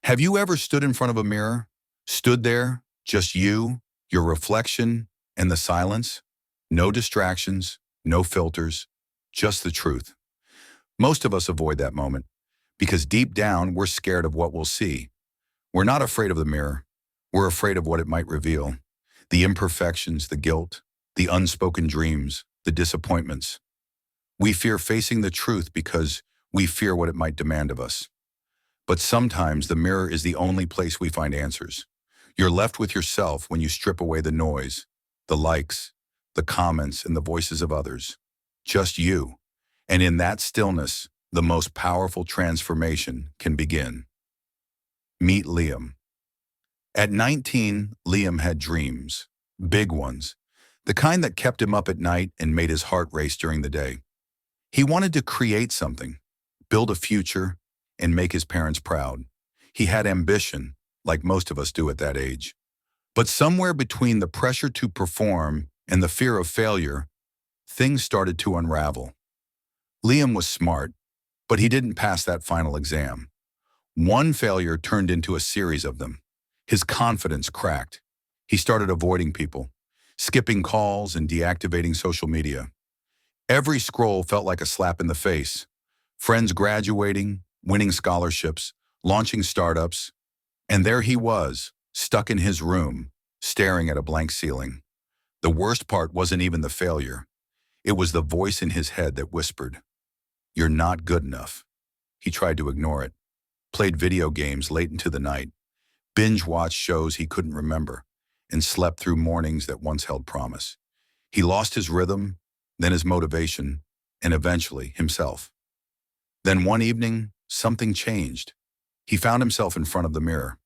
Have you ever stood in front of a mirror? Stood there, just you, your reflection, and the silence? No distractions, no filters, just the truth. Most of us avoid that moment because deep down we're scared of what we'll see. We're not afraid of the mirror. We're afraid of what it might reveal. The imperfections, the guilt, the unspoken dreams, the disappointments. We fear facing the truth because we fear what it might demand of us. But sometimes the mirror is the only place we find answers. You're left with yourself when you strip away the noise, the likes, the comments, and the voices of others. Just you. And in that stillness, the most powerful transformation can begin. Meet Liam. At 19, Liam had dreams, big ones, the kind that kept him up at night and made his heart race during the day. He wanted to create something, build a future, and make his parents proud. He had ambition, like most of us do at that age. But somewhere between the pressure to perform and the fear of failure, things started to unravel. Liam was smart, but he didn't pass that final exam. One failure turned into a series of them. His confidence cracked. He started avoiding people, skipping calls and deactivating social media. Every scroll felt like a slap in the face. Friends graduating, winning scholarships, launching startups, and there he was, stuck in his room, staring at a blank ceiling. The worst part wasn't even the failure. It was the voice in his head that whispered, "You're not good enough." He tried to ignore it, played video games late into the night, binge-watched shows he couldn't remember, and slept through mornings that once held promise. He lost his rhythm, then his motivation, and eventually himself. Then one evening, something changed. He found himself in front of the mirror.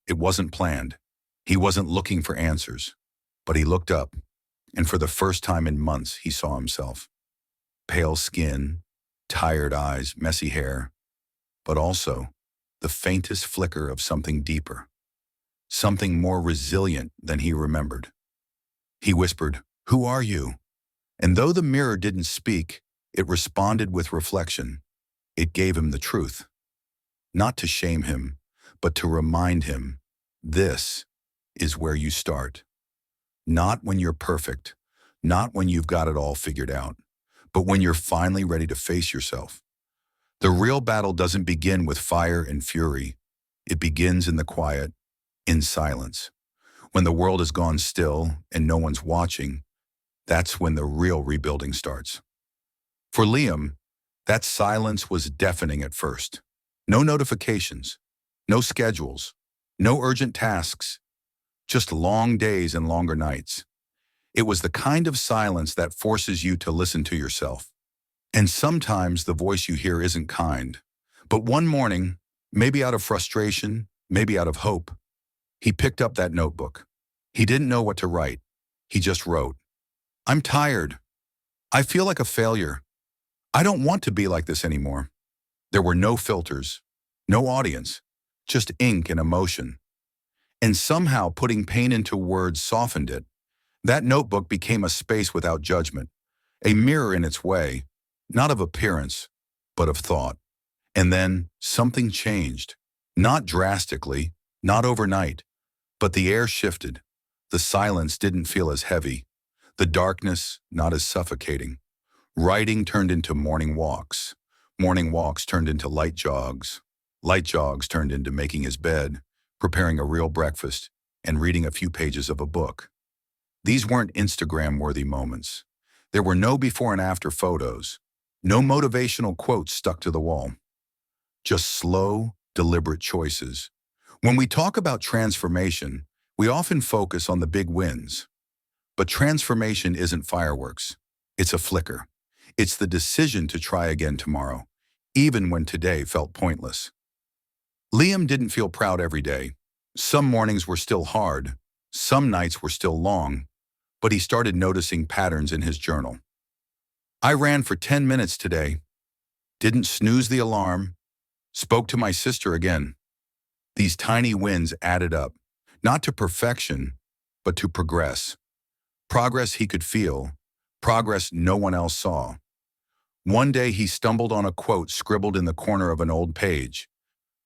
It wasn't planned. He wasn't looking for answers. But he looked up, and for the first time in months, he saw himself. Pale skin, tired eyes, messy hair, but also the faintest flicker of something deeper, something more resilient than he remembered. He whispered, "Who are you?" And though the mirror didn't speak, it responded with reflection. It gave him the truth. Not to shame him, but to remind him, this is where you start. Not when you're perfect, not when you've got it all figured out, but when you're finally ready to face yourself. The real battle doesn't begin with fire and fury. It begins in the quiet, in silence. When the world has gone still and no one's watching, that's when the real rebuilding starts. For Liam, that silence was deafening at first. No notifications, no schedules, no urgent tasks, just long days and longer nights. It was the kind of silence that forces you to listen to yourself. And sometimes the voice you hear isn't kind. But one morning, maybe out of frustration, maybe out of hope, he picked up that notebook. He didn't know what to write. He just wrote, "I'm tired. I feel like a failure. I don't want to be like this anymore." There were no filters, no audience, just ink and emotion. And somehow putting pain into words softened it. That notebook became a space without judgment, a mirror in its way, not of appearance, but of thought. And then something changed, not drastically, not overnight, but the air shifted. The silence didn't feel as heavy, the darkness not as suffocating. Writing turned into morning walks turned into light jogs turned into making his bed, preparing a real breakfast, and reading a few pages of a book. These weren't Instagram-worthy moments. There were no before and after photos, no motivational quotes stuck to the wall. Just slow, deliberate choices. When we talk about transformation, we often focus on the big wins. But transformation isn't fireworks. It's a flicker. It's the decision to try again tomorrow, even when today felt pointless. Liam didn't feel proud every day. Some mornings were still hard. Some nights were still long. But he started noticing patterns in his journal. "I ran for 10 minutes today. Didn't snooze the alarm. Spoke to my sister again." These tiny wins added up, not to perfection, but to progress. Progress he could feel, progress no one else saw. One day he stumbled on a quote scribbled in the corner of an old page.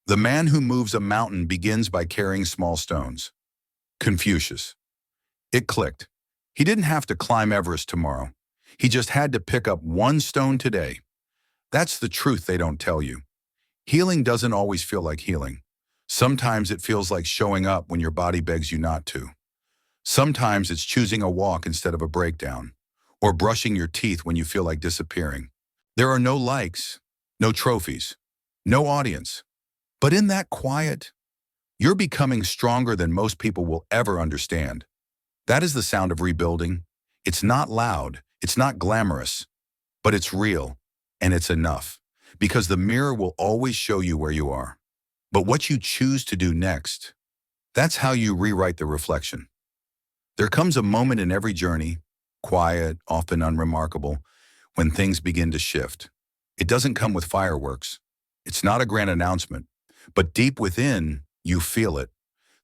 The man who moves a mountain begins by carrying small stones. Confucius. It clicked. He didn't have to climb Everest tomorrow. He just had to pick up one stone today. That's the truth they don't tell you. Healing doesn't always feel like healing. Sometimes it feels like showing up when your body begs you not to. Sometimes it's choosing a walk instead of a breakdown, or brushing your teeth when you feel like disappearing. There are no likes, no trophies, no audience. But in that quiet, you're becoming stronger than most people will ever understand. That is the sound of rebuilding. It's not loud, it's not glamorous, but it's real, and it's enough. Because the mirror will always show you where you are. But what you choose to do next, that's how you rewrite the reflection. There comes a moment in every journey, quiet, often unremarkable, when things begin to shift. It doesn't come with fireworks. It's not a grand announcement. But deep within, you feel it.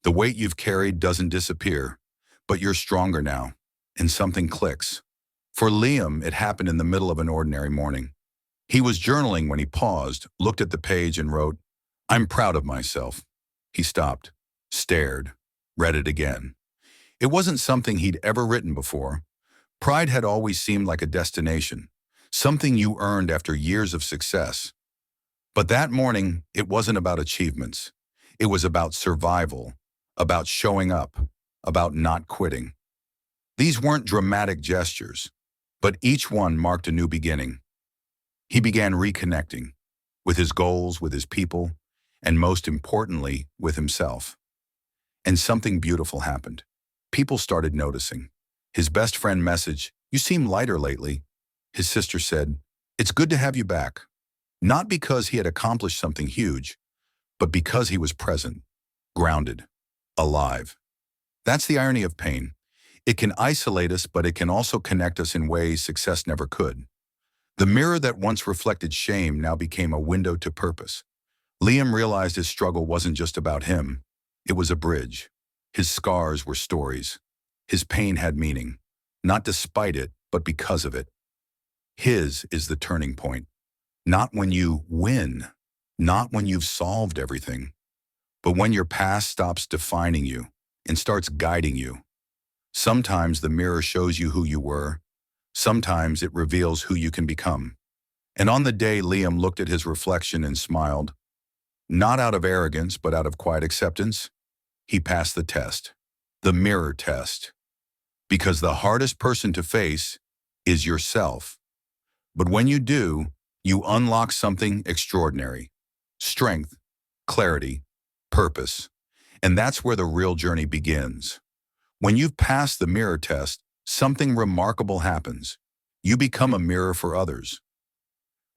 The weight you've carried doesn't disappear, but you're stronger now, and something clicks. For Liam, it happened in the middle of an ordinary morning. He was journaling when he paused, looked at the page and wrote, "I'm proud of myself." He stopped, stared, read it again. It wasn't something he'd ever written before. Pride had always seemed like a destination, something you earned after years of success. But that morning, it wasn't about achievements. It was about survival, about showing up, about not quitting. These weren't dramatic gestures, but each one marked a new beginning. He began reconnecting with his goals, with his people, and most importantly, with himself. And something beautiful happened. People started noticing. His best friend messaged, "You seem lighter lately." His sister said, "It's good to have you back." Not because he had accomplished something huge, but because he was present, grounded, alive. That's the irony of pain. It can isolate us, but it can also connect us in ways success never could. The mirror that once reflected shame now became a window to purpose. Liam realized his struggle wasn't just about him. It was a bridge. His scars were stories. His pain had meaning, not despite it, but because of it. His is the turning point. Not when you win, not when you've solved everything, but when your past stops defining you and starts guiding you. Sometimes the mirror shows you who you were. Sometimes it reveals who you can become. And on the day Liam looked at his reflection and smiled, not out of arrogance, but out of quiet acceptance, he passed the test, the mirror test. Because the hardest person to face is yourself. But when you do, you unlock something extraordinary. Strength, clarity, purpose. And that's where the real journey begins. When you've passed the mirror test, something remarkable happens. You become a mirror for others.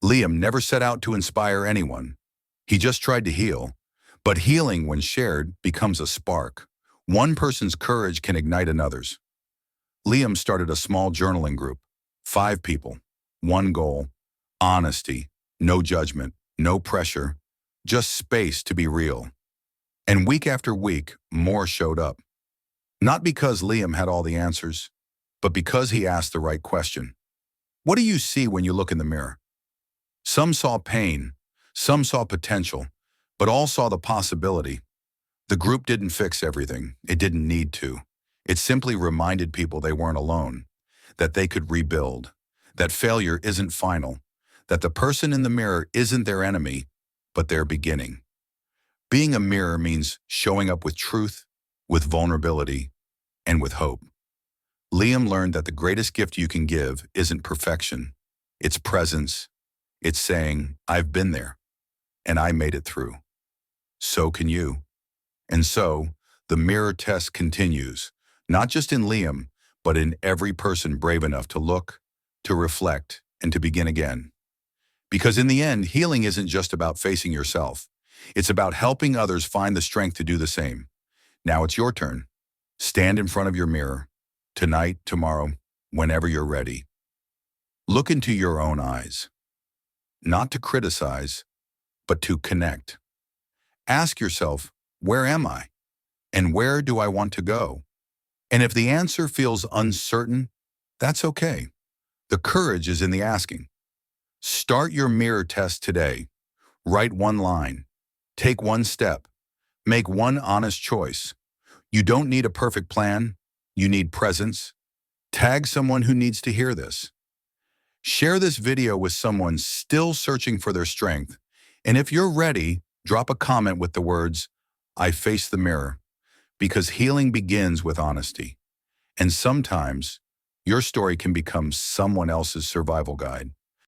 Liam never set out to inspire anyone. He just tried to heal. But healing, when shared, becomes a spark. One person's courage can ignite another's. Liam started a small journaling group. 5 people, one goal, honesty, no judgment, no pressure, just space to be real. And week after week, more showed up. Not because Liam had all the answers, but because he asked the right question. What do you see when you look in the mirror? Some saw pain, some saw potential, but all saw the possibility. The group didn't fix everything. It didn't need to. It simply reminded people they weren't alone, that they could rebuild, that failure isn't final, that the person in the mirror isn't their enemy, but their beginning. Being a mirror means showing up with truth, with vulnerability, and with hope. Liam learned that the greatest gift you can give isn't perfection. It's presence. It's saying, "I've been there, and I made it through. So can you." And so, the mirror test continues, not just in Liam, but in every person brave enough to look, to reflect, and to begin again. Because in the end, healing isn't just about facing yourself. It's about helping others find the strength to do the same. Now it's your turn. Stand in front of your mirror, tonight, tomorrow, whenever you're ready. Look into your own eyes, not to criticize, but to connect. Ask yourself, where am I? And where do I want to go? And if the answer feels uncertain, that's okay. The courage is in the asking. Start your mirror test today. Write one line. Take one step. Make one honest choice. You don't need a perfect plan. You need presence. Tag someone who needs to hear this. Share this video with someone still searching for their strength. And if you're ready, drop a comment with the words, "I face the mirror," because healing begins with honesty. And sometimes your story can become someone else's survival guide.